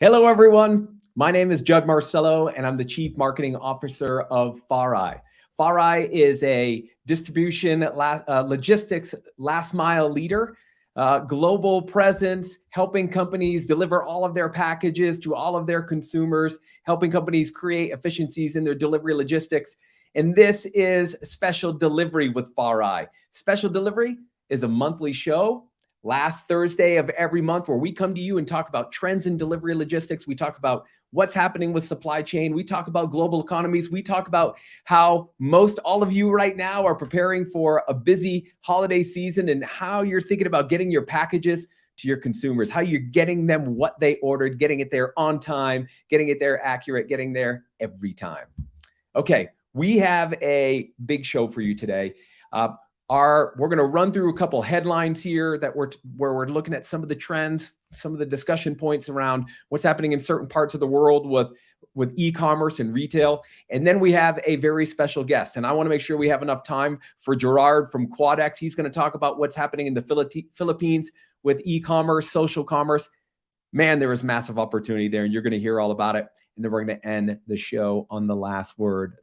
Hello, everyone. My name is Judd Marcello, and I'm the Chief Marketing Officer of FARI. FARI is a distribution logistics last mile leader, global presence, helping companies deliver all of their packages to all of their consumers, helping companies create efficiencies in their delivery logistics. And this is Special Delivery with FARI. Special Delivery is a monthly show last Thursday of every month where we come to you and talk about trends in delivery logistics. We talk about what's happening with supply chain. We talk about global economies. We talk about how most all of you right now are preparing for a busy holiday season and how you're thinking about getting your packages to your consumers, how you're getting them what they ordered, getting it there on time, getting it there accurate, getting there every time. Okay, we have a big show for you today. We're going to run through a couple headlines here where we're looking at some of the trends, some of the discussion points around what's happening in certain parts of the world with e-commerce and retail. And then we have a very special guest. And I want to make sure we have enough time for Gerard from Quadex. He's going to talk about what's happening in the Philippines with e-commerce, social commerce. Man, there is massive opportunity there, and you're going to hear all about it. And then we're going to end the show on the last word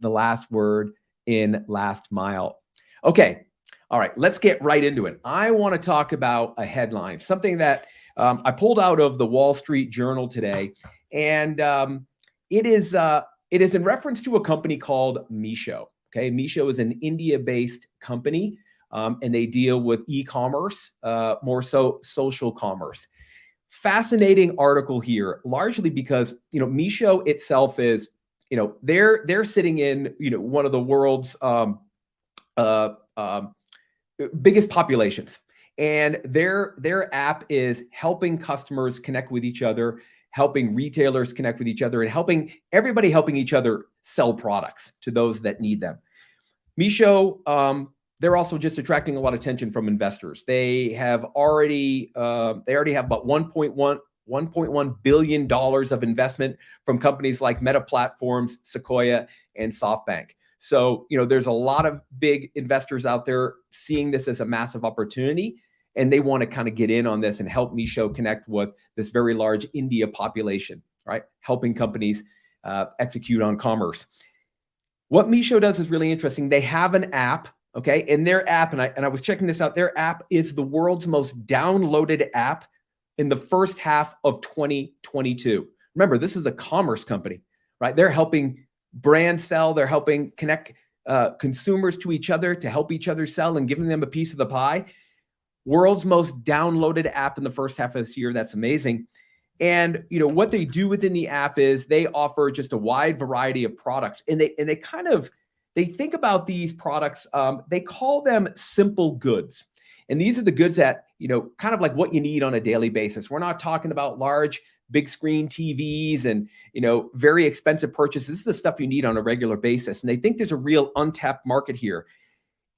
in last mile. Okay. All right, let's get right into it. I want to talk about a headline, something that I pulled out of the Wall Street Journal today, and it is in reference to a company called Misho. Okay, Misho is an India-based company, and they deal with e-commerce, more so social commerce. Fascinating article here, largely because Misho itself is they're sitting in one of the world's biggest populations, and their app is helping customers connect with each other, helping retailers connect with each other, and helping each other sell products to those that need them. Misho, they're also just attracting a lot of attention from investors. They already have about $1.1 billion of investment from companies like Meta Platforms, Sequoia, and SoftBank. So, there's a lot of big investors out there seeing this as a massive opportunity, and they want to kind of get in on this and help Misho connect with this very large India population, right? Helping companies execute on commerce. What Misho does is really interesting. They have an app, okay? And their app, and I was checking this out, their app is the world's most downloaded app in the first half of 2022. Remember, this is a commerce company, right? They're helping brand sell, they're helping connect consumers to each other to help each other sell and giving them a piece of the pie. World's most downloaded app in the first half of this year. That's amazing. And what they do within the app is they offer just a wide variety of products, and they think about these products. They call them simple goods, and these are the goods that kind of like what you need on a daily basis. We're not talking about large big screen TVs and very expensive purchases. This is the stuff you need on a regular basis. And they think there's a real untapped market here.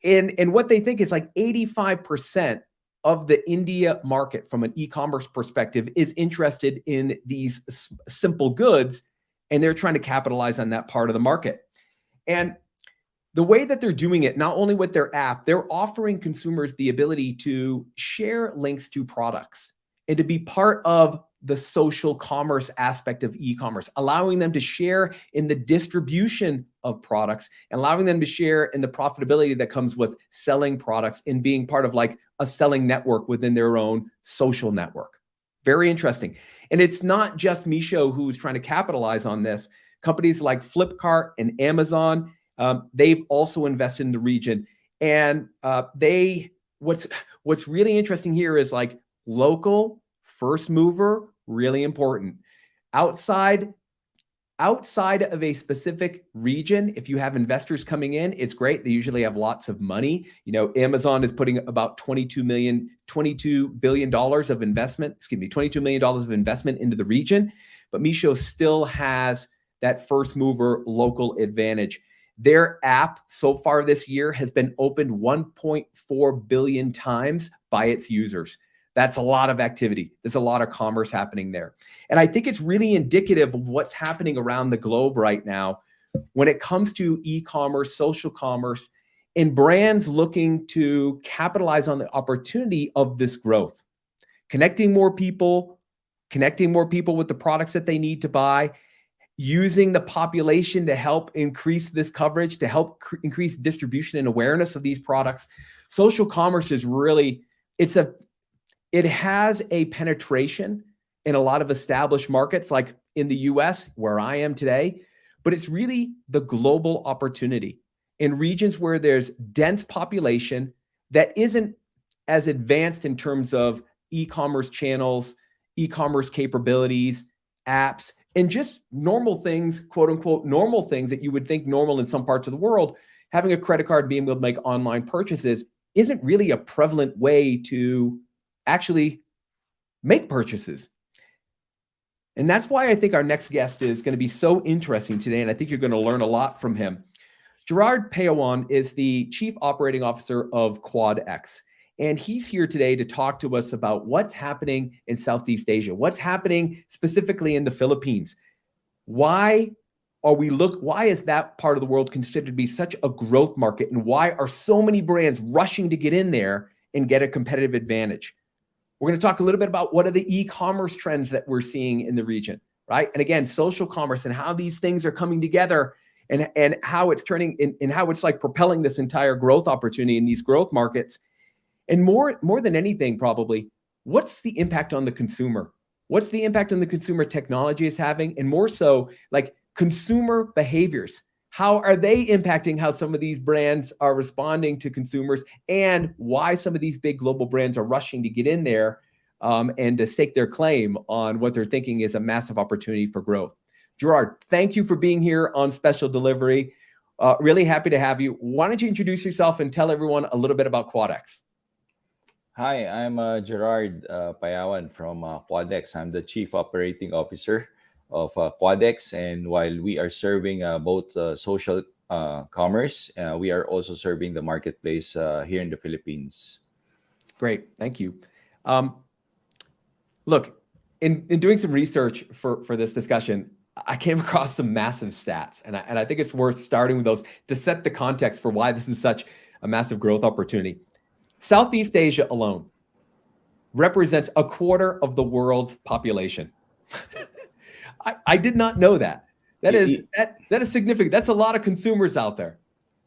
And what they think is like 85% of the India market from an e-commerce perspective is interested in these simple goods, and they're trying to capitalize on that part of the market. And the way that they're doing it, not only with their app, they're offering consumers the ability to share links to products and to be part of the social commerce aspect of e-commerce, allowing them to share in the distribution of products and allowing them to share in the profitability that comes with selling products and being part of like a selling network within their own social network. Very interesting. And it's not just Misho who's trying to capitalize on this. Companies like Flipkart and Amazon, they've also invested in the region. And what's really interesting here is like local first mover, really important. Outside of a specific region, if you have investors coming in, it's great. They usually have lots of money. Amazon is putting about $22 billion of investment into the region, but Misho still has that first mover local advantage. Their app so far this year has been opened 1.4 billion times by its users. That's a lot of activity. There's a lot of commerce happening there. And I think it's really indicative of what's happening around the globe right now when it comes to e-commerce, social commerce, and brands looking to capitalize on the opportunity of this growth. Connecting more people, connecting more people with the products that they need to buy, using the population to help increase this coverage, to help increase distribution and awareness of these products. Social commerce is really, it has a penetration in a lot of established markets, like in the US, where I am today, but it's really the global opportunity in regions where there's dense population that isn't as advanced in terms of e-commerce channels, e-commerce capabilities, apps, and just normal things, quote unquote, normal things that you would think normal in some parts of the world. Having a credit card, being able to make online purchases isn't really a prevalent way to actually make purchases. And that's why I think our next guest is going to be so interesting today. And I think you're going to learn a lot from him. Gerard Payawan is the Chief Operating Officer of Quadex. And he's here today to talk to us about what's happening in Southeast Asia, what's happening specifically in the Philippines. Why is that part of the world considered to be such a growth market? And why are so many brands rushing to get in there and get a competitive advantage? We're going to talk a little bit about what are the e-commerce trends that we're seeing in the region, right? And again, social commerce and how these things are coming together and how it's turning and how it's like propelling this entire growth opportunity in these growth markets. And more than anything, probably, what's the impact on the consumer? What's the impact on the consumer technology is having? And more so, like consumer behaviors. How are they impacting how some of these brands are responding to consumers, and why some of these big global brands are rushing to get in there and to stake their claim on what they're thinking is a massive opportunity for growth. Gerard, thank you for being here on Special Delivery. Really happy to have you. Why don't you introduce yourself and tell everyone a little bit about Quadex? Hi, I'm Gerard Payawan from Quadex. I'm the Chief Operating Officer of Quadex, and while we are serving both social commerce, we are also serving the marketplace here in the Philippines. Great, thank you. Look, in doing some research for this discussion, I came across some massive stats, and I think it's worth starting with those to set the context for why this is such a massive growth opportunity. Southeast Asia alone represents a quarter of the world's population. I did not know that. That is significant. That's a lot of consumers out there.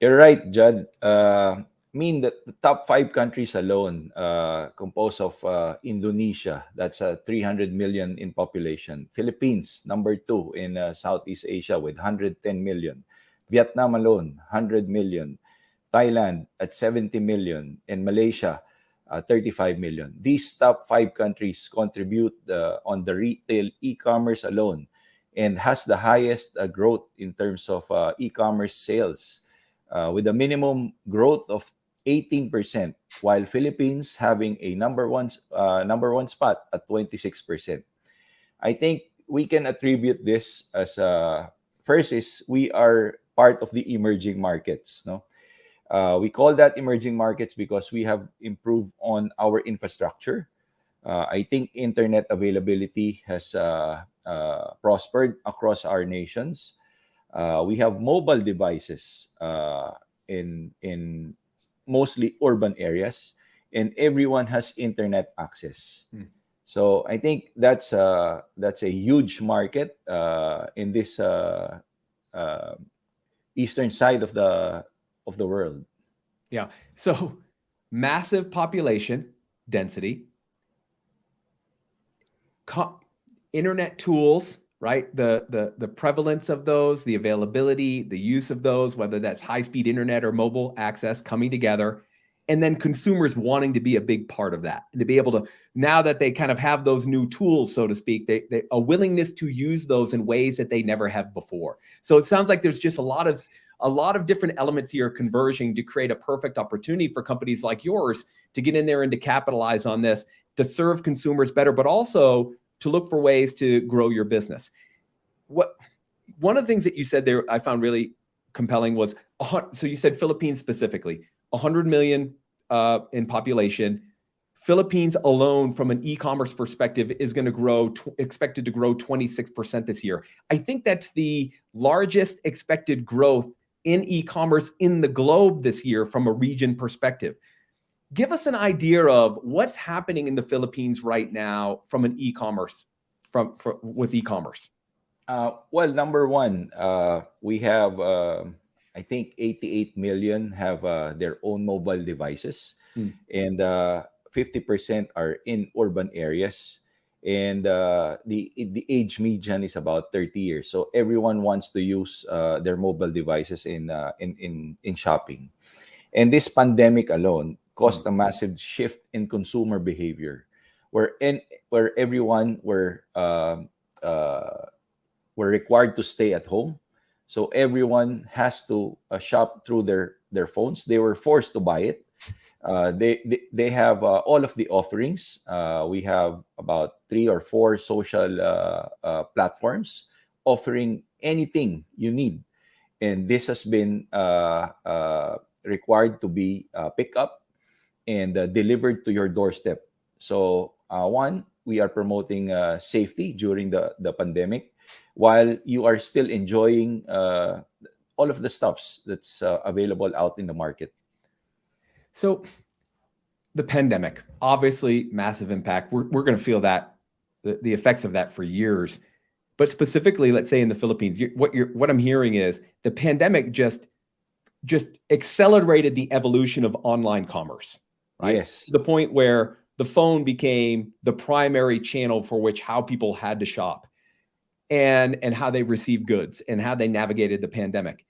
You're right, Judd. I mean, the top 5 countries alone, composed of Indonesia, that's 300 million in population. Philippines, number 2 in Southeast Asia with 110 million. Vietnam alone, 100 million. Thailand at 70 million, and Malaysia, 35 million. These top 5 countries contribute on the retail e-commerce alone and has the highest growth in terms of e-commerce sales, with a minimum growth of 18%, while Philippines having a number one spot at 26%. I think we can attribute this as first is we are part of the emerging markets, no? We call that emerging markets because we have improved on our infrastructure. I think internet availability has prospered across our nations. We have mobile devices in mostly urban areas, and everyone has internet access. So I think that's a huge market in this eastern side of the world. Yeah. So massive population density, internet tools, right? The prevalence of those, the availability, the use of those, whether that's high-speed internet or mobile access coming together, and then consumers wanting to be a big part of that, and to be able to, now that they kind of have those new tools, so to speak, they a willingness to use those in ways that they never have before. So it sounds like there's just a lot of different elements here converging to create a perfect opportunity for companies like yours to get in there and to capitalize on this, to serve consumers better, but also to look for ways to grow your business. One of the things that you said there I found really compelling was, so you said Philippines specifically, 100 million in population. Philippines alone, from an e-commerce perspective, is going to grow, expected to grow 26% this year. I think that's the largest expected growth in e-commerce in the globe this year from a region perspective. Give us an idea of what's happening in the Philippines right now from an e-commerce with e-commerce? Well, number one, we have, I think, 88 million have their own mobile devices, Hmm. and 50% are in urban areas. And the age median is about 30 years. So everyone wants to use their mobile devices in shopping. And this pandemic alone Hmm. caused a massive shift in consumer behavior, where everyone were required to stay at home. So everyone has to shop through their phones. They were forced to buy it. They have all of the offerings. We have about 3 or 4 social platforms offering anything you need, and this has been required to be picked up and delivered to your doorstep. So, one, we are promoting safety during the pandemic while you are still enjoying all of the stuffs that's available out in the market. So the pandemic, obviously massive impact. We're going to feel that the effects of that for years. But specifically, let's say in the Philippines, what I'm hearing is the pandemic just accelerated the evolution of online commerce, right? Yes. To the point where the phone became the primary channel for which how people had to shop and how they received goods and how they navigated the pandemic.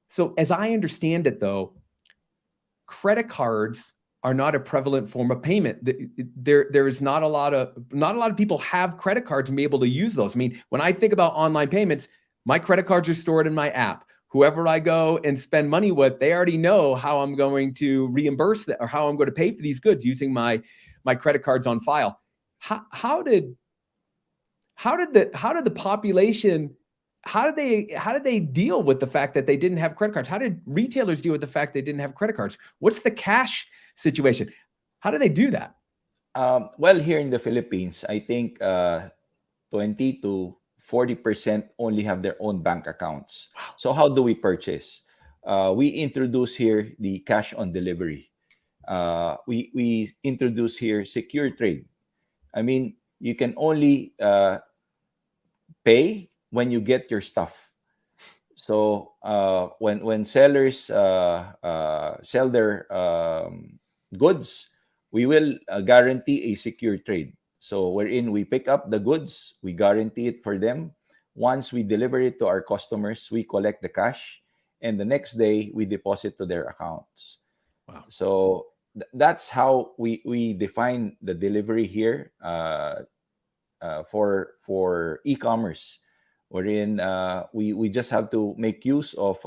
So as I understand it, though, credit cards are not a prevalent form of payment. There's not a lot of people have credit cards and be able to use those. I mean, when I think about online payments, my credit cards are stored in my app. Whoever I go and spend money with, they already know how I'm going to reimburse that or how I'm going to pay for these goods using my credit cards on file. How did the population, how did they deal with the fact that they didn't have credit cards? How did retailers deal with the fact they didn't have credit cards? What's the cash situation? How do they do that? Well, here in the Philippines, I think 20 to 40% only have their own bank accounts. Wow. So how do we purchase? We introduce here the cash on delivery. We introduce here secure trade. I mean, you can only pay when you get your stuff. So when sellers sell their goods, we will guarantee a secure trade. So wherein we pick up the goods, we guarantee it for them. Once we deliver it to our customers, we collect the cash, and the next day we deposit to their accounts. Wow. So that's how we define the delivery here for e-commerce, wherein we just have to make use of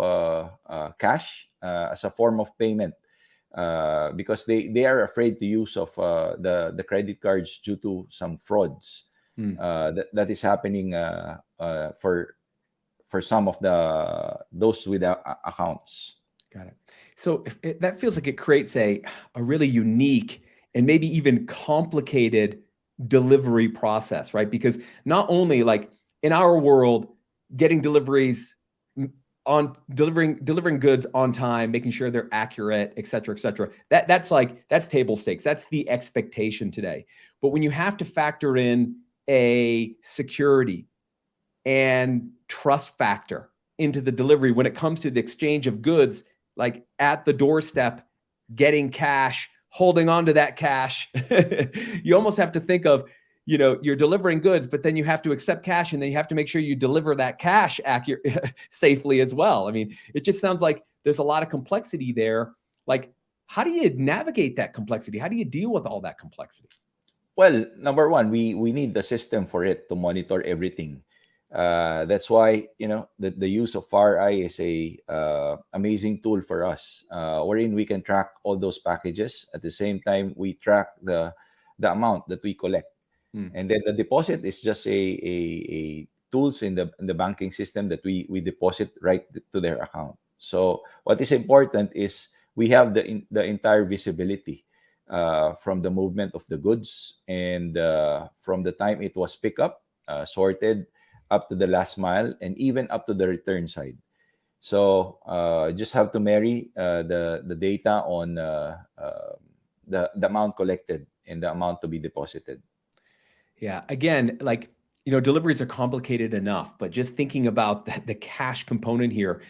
cash as a form of payment because they are afraid to use of the credit cards due to some frauds that is happening for some of those with accounts. Got it. So that feels like it creates a really unique and maybe even complicated delivery process, right? Because not only like in our world, getting deliveries on delivering goods on time, making sure they're accurate, et cetera, that's table stakes. That's the expectation today. But when you have to factor in a security and trust factor into the delivery when it comes to the exchange of goods, like at the doorstep, getting cash, holding on to that cash. You almost have to think of, you're delivering goods, but then you have to accept cash, and then you have to make sure you deliver that cash safely as well. I mean, it just sounds like there's a lot of complexity there. Like, how do you navigate that complexity? How do you deal with all that complexity? Well, number one, we need the system for it to monitor everything. That's why the use of RI is a amazing tool for us, wherein we can track all those packages. At the same time, we track the amount that we collect, and then the deposit is just a tools in the banking system that we deposit right to their account. So what is important is we have the entire visibility from the movement of the goods and from the time it was picked up, sorted, up to the last mile, and even up to the return side. So just have to marry the data on the amount collected and the amount to be deposited. Yeah. Again, like deliveries are complicated enough, but just thinking about the cash component here.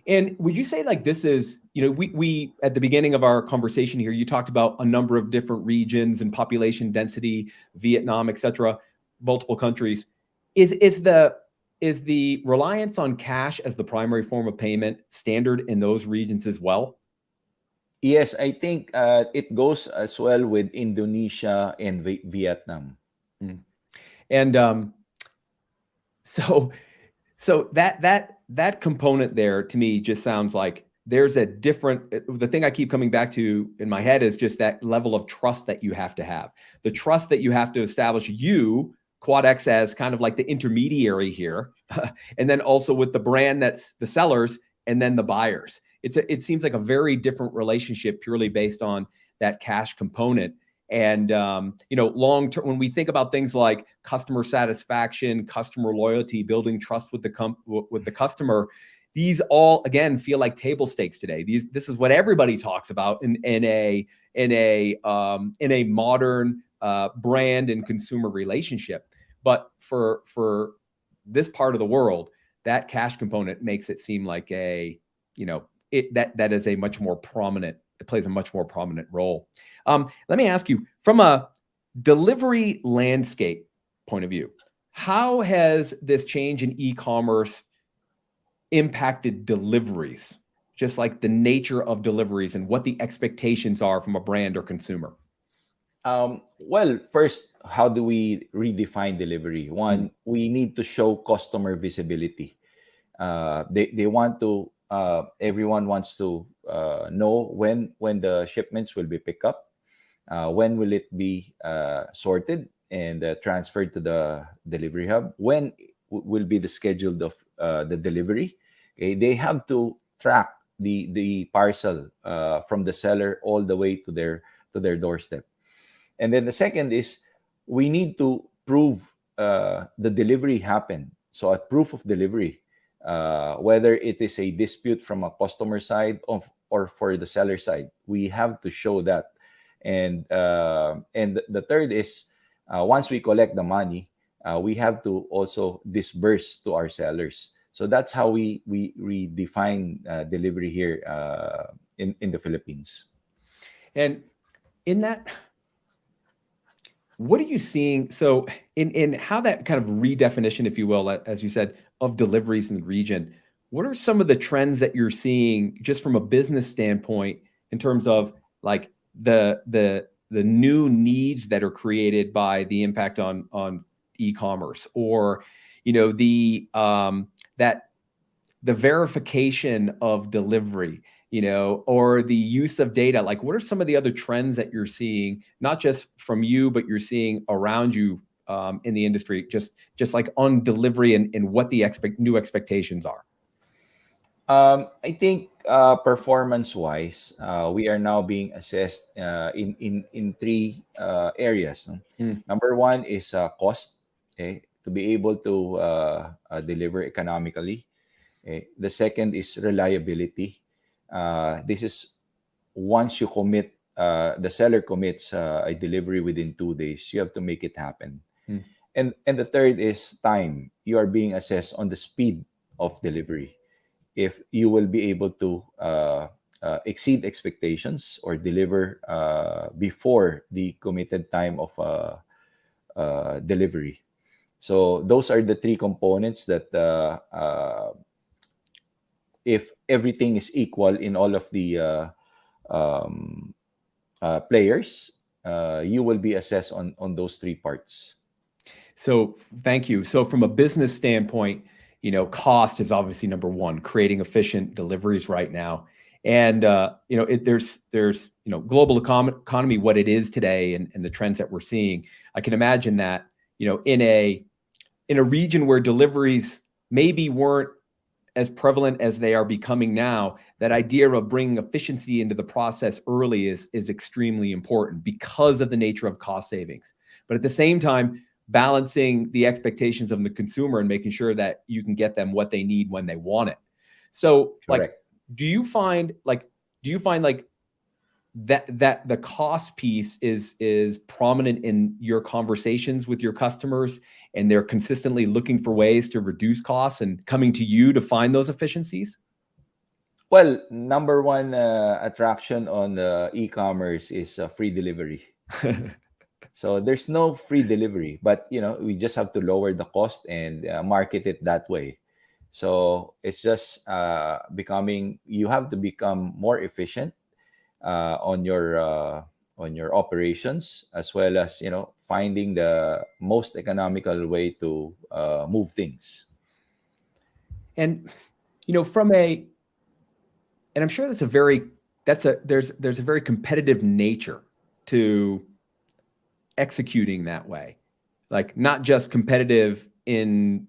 And would you say like this is, we at the beginning of our conversation here, you talked about a number of different regions and population density, Vietnam, et cetera, multiple countries. Is the reliance on cash as the primary form of payment standard in those regions as well? Yes, I think it goes as well with Indonesia and Vietnam. Mm. And so that component there to me just sounds like there's a different, the thing I keep coming back to in my head is just that level of trust that you have to have. The trust that you have to establish, Quadex, as kind of like the intermediary here, and then also with the brand that's the sellers and then the buyers. It seems like a very different relationship purely based on that cash component. And long term, when we think about things like customer satisfaction, customer loyalty, building trust with the customer, these all again feel like table stakes today. This is what everybody talks about in a modern brand and consumer relationship. But for this part of the world, that cash component makes it seem like that is a much more prominent. It plays a much more prominent role. Let me ask you, from a delivery landscape point of view, how has this change in e-commerce impacted deliveries? Just like the nature of deliveries and what the expectations are from a brand or consumer. Well, first, how do we redefine delivery? One, we need to show customer visibility. They want to. Everyone wants to know when the shipments will be picked up, when will it be sorted and transferred to the delivery hub, when will be the schedule of the delivery. Okay? They have to track the parcel from the seller all the way to their doorstep. And then the second is we need to prove the delivery happened. So a proof of delivery, whether it is a dispute from a customer side or for the seller side, we have to show that. And the third is once we collect the money, we have to also disburse to our sellers. So that's how we redefine delivery here in the Philippines. And in that, what are you seeing? So in how that kind of redefinition, if you will, as you said, of deliveries in the region, what are some of the trends that you're seeing just from a business standpoint in terms of like the new needs that are created by the impact on e-commerce, or the verification of delivery, or the use of data? Like, what are some of the other trends that you're seeing, not just from you, but you're seeing around you in the industry, just like on delivery and what the new expectations are? I think performance-wise, we are now being assessed in three areas. Number one is cost, okay, to be able to deliver economically. Okay. The second is reliability. This is once you commit, the seller commits a delivery within 2 days, you have to make it happen. And the third is time. You are being assessed on the speed of delivery. If you will be able to exceed expectations or deliver before the committed time of delivery. So those are the three components that if everything is equal in all of the players, you will be assessed on those three parts. So thank you. So from a business standpoint, cost is obviously number one, creating efficient deliveries right now. And, there's global economy, what it is today, and the trends that we're seeing. I can imagine that, in a region where deliveries maybe weren't as prevalent as they are becoming now, that idea of bringing efficiency into the process early is extremely important because of the nature of cost savings. But at the same time, balancing the expectations of the consumer and making sure that you can get them what they need when they want it. So, Correct. do you find like that the cost piece is prominent in your conversations with your customers, and they're consistently looking for ways to reduce costs and coming to you to find those efficiencies? Well, number one attraction on e-commerce is free delivery. So there's no free delivery, but we just have to lower the cost and market it that way. So it's just becoming. You have to become more efficient on your operations, as well as finding the most economical way to move things. And from a, and I'm sure there's a very competitive nature to executing that way, like not just competitive in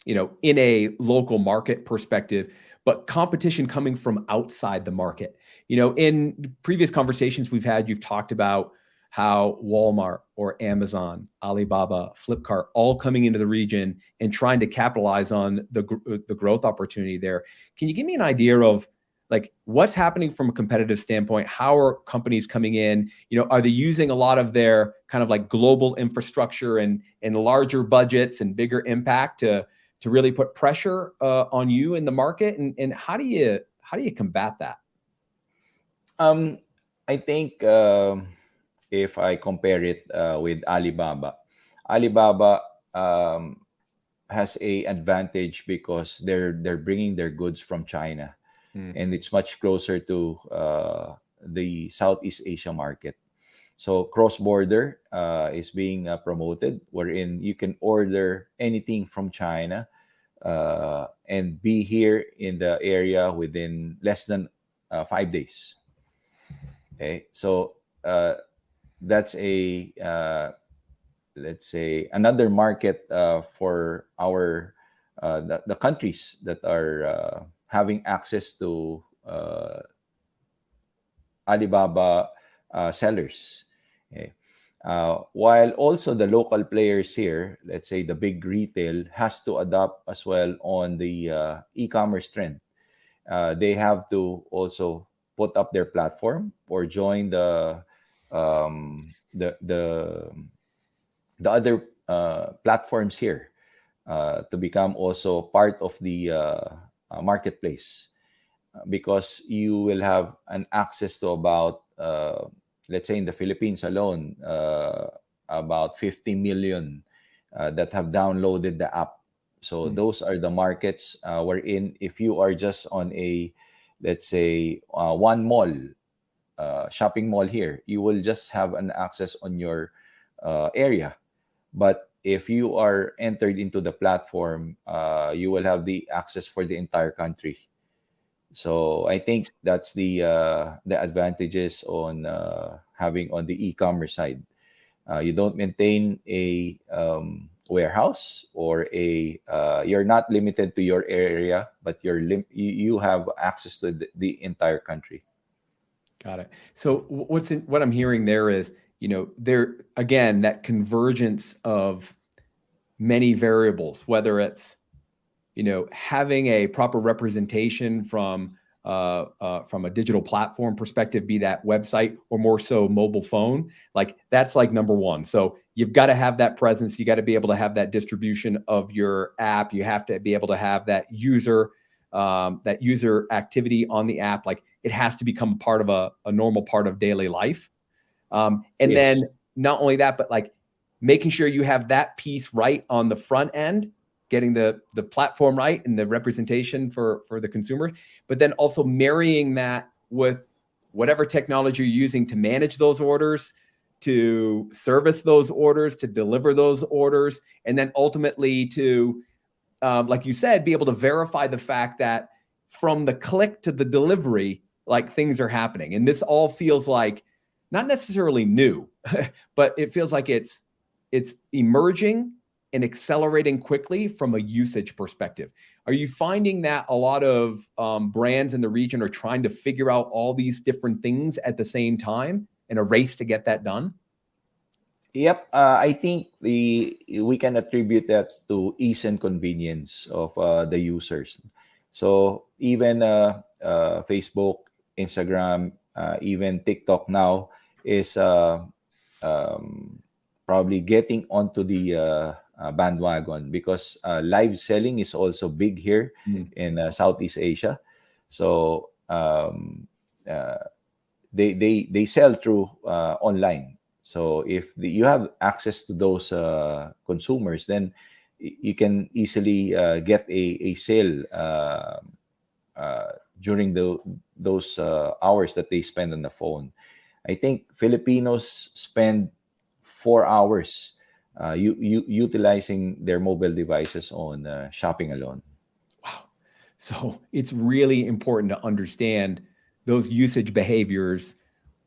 in a local market perspective, but competition coming from outside the market. In previous conversations we've had, you've talked about how Walmart or Amazon, Alibaba, Flipkart, all coming into the region and trying to capitalize on the growth opportunity there. Can you give me an idea of like what's happening from a competitive standpoint? How are companies coming in? Are they using a lot of their kind of like global infrastructure and larger budgets and bigger impact to really put pressure on you in the market? And how do you combat that? I think if I compare it with Alibaba, Alibaba has a advantage because they're bringing their goods from China, and it's much closer to the Southeast Asia market. So cross-border is being promoted, wherein you can order anything from China and be here in the area within less than 5 days. Okay, so that's a let's say another market for our the countries that are having access to Alibaba sellers. Okay. While also the local players here, let's say the big retail, has to adapt as well on the e-commerce trend. They have to also put up their platform or join the other platforms here to become also part of the marketplace, because you will have an access to about let's say in the Philippines alone about 50 million that have downloaded the app. So those are the markets wherein if you are just on a, let's say, one mall, shopping mall here, you will just have an access on your area. But if you are entered into the platform, you will have the access for the entire country. So I think that's the advantages on having on the e-commerce side. You don't maintain a warehouse or a you're not limited to your area, but you have access to the entire country. Got it. So what I'm hearing there is, there again, that convergence of many variables, whether it's having a proper representation from a digital platform perspective, be that website or more so mobile phone, like that's like number one. So you've got to have that presence. You got to be able to have that distribution of your app. You have to be able to have that user activity on the app. Like it has to become part of a normal part of daily life. And Yes. then not only that, but like making sure you have that piece right on the front end, getting the platform right and the representation for the consumer, but then also marrying that with whatever technology you're using to manage those orders, to service those orders, to deliver those orders, and then ultimately to, like you said, be able to verify the fact that from the click to the delivery, like things are happening. And this all feels like not necessarily new, but it feels like it's emerging and accelerating quickly from a usage perspective. Are you finding that a lot of brands in the region are trying to figure out all these different things at the same time in a race to get that done? Yep, I think we can attribute that to ease and convenience of the users. So even Facebook, Instagram, even TikTok now is probably getting onto the bandwagon, because live selling is also big here in Southeast Asia. So they sell through online. So if you have access to those consumers, then you can easily get a sale during those hours that they spend on the phone. I think Filipinos spend 4 hours utilizing their mobile devices on shopping alone. Wow. So it's really important to understand those usage behaviors,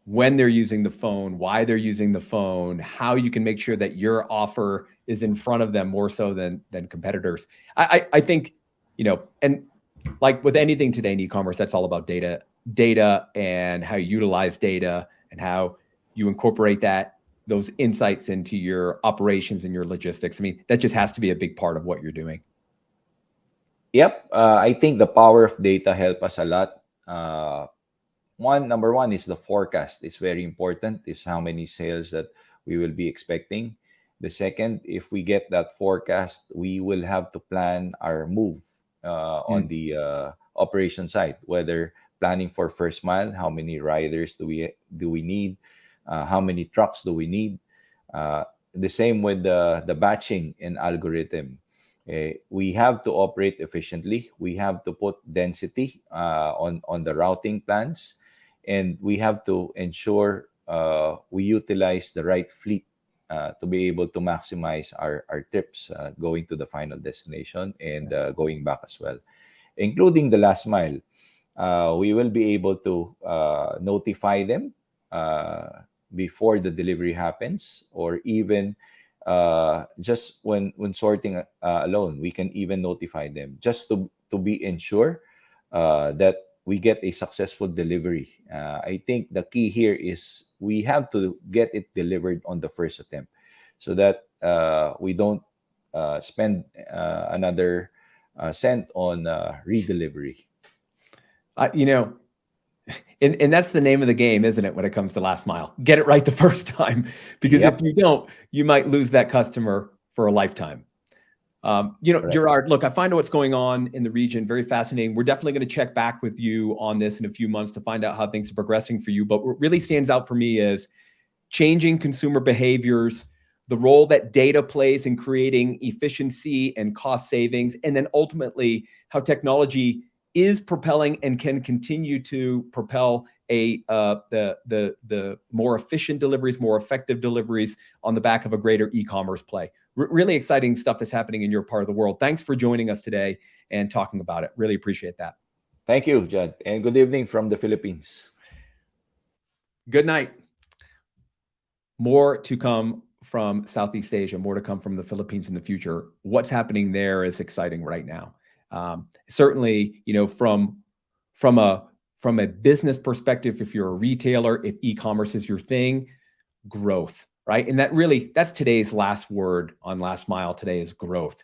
when they're using the phone, why they're using the phone, how you can make sure that your offer is in front of them more so than competitors. I think, and like with anything today in e-commerce, that's all about data and how you utilize data and how you incorporate those insights into your operations and your logistics. I mean, that just has to be a big part of what you're doing. Yep, I think the power of data help us a lot. Number one is the forecast. It's very important. Is how many sales that we will be expecting. The second, if we get that forecast, we will have to plan our move on the operation side, whether planning for first mile, how many riders do we need, how many trucks do we need. The same with the batching and algorithm. We have to operate efficiently. We have to put density on the routing plans, and we have to ensure we utilize the right fleet to be able to maximize our trips going to the final destination and going back as well, including the last mile. We will be able to notify them before the delivery happens, or even just when sorting alone, we can even notify them just to be ensure that we get a successful delivery. I think the key here is we have to get it delivered on the first attempt, so that we don't spend another cent on redelivery. And that's the name of the game, isn't it, when it comes to last mile? Get it right the first time, because if you don't, you might lose that customer for a lifetime. Right. Gerard, look, I find out what's going on in the region very fascinating. We're definitely going to check back with you on this in a few months to find out how things are progressing for you. But what really stands out for me is changing consumer behaviors, the role that data plays in creating efficiency and cost savings, and then ultimately how technology is propelling and can continue to propel the more efficient deliveries, more effective deliveries on the back of a greater e-commerce play. Really exciting stuff that's happening in your part of the world. Thanks for joining us today and talking about it. Really appreciate that. Thank you, Judd, and good evening from the Philippines. Good night. More to come from Southeast Asia, more to come from the Philippines in the future. What's happening there is exciting right now. Certainly, from a business perspective, if you're a retailer, if e-commerce is your thing, growth, right? And that's today's last word on last mile today is growth.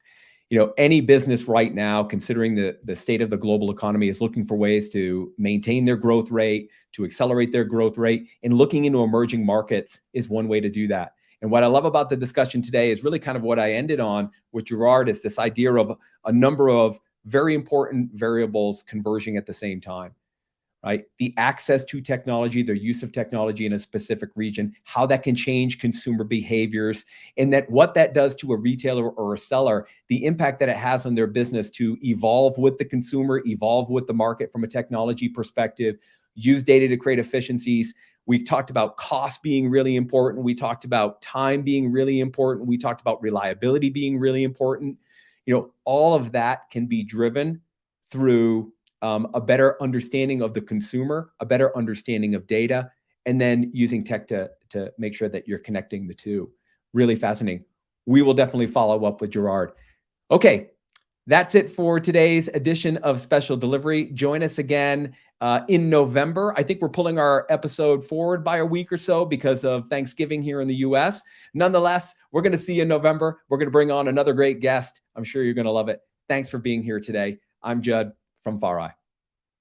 Any business right now, considering the state of the global economy, is looking for ways to maintain their growth rate, to accelerate their growth rate, and looking into emerging markets is one way to do that. And what I love about the discussion today is really kind of what I ended on with Gerard, is this idea of a number of very important variables converging at the same time, right? The access to technology, the use of technology in a specific region, how that can change consumer behaviors, and that what that does to a retailer or a seller, the impact that it has on their business to evolve with the consumer, evolve with the market from a technology perspective, use data to create efficiencies. We talked about cost being really important. We talked about time being really important. We talked about reliability being really important. All of that can be driven through a better understanding of the consumer, a better understanding of data, and then using tech to make sure that you're connecting the two. Really fascinating. We will definitely follow up with Gerard. Okay, that's it for today's edition of Special Delivery. Join us again in November. I think we're pulling our episode forward by a week or so because of Thanksgiving here in the US. Nonetheless, we're going to see you in November. We're going to bring on another great guest. I'm sure you're going to love it. Thanks for being here today. I'm Judd from Far Eye.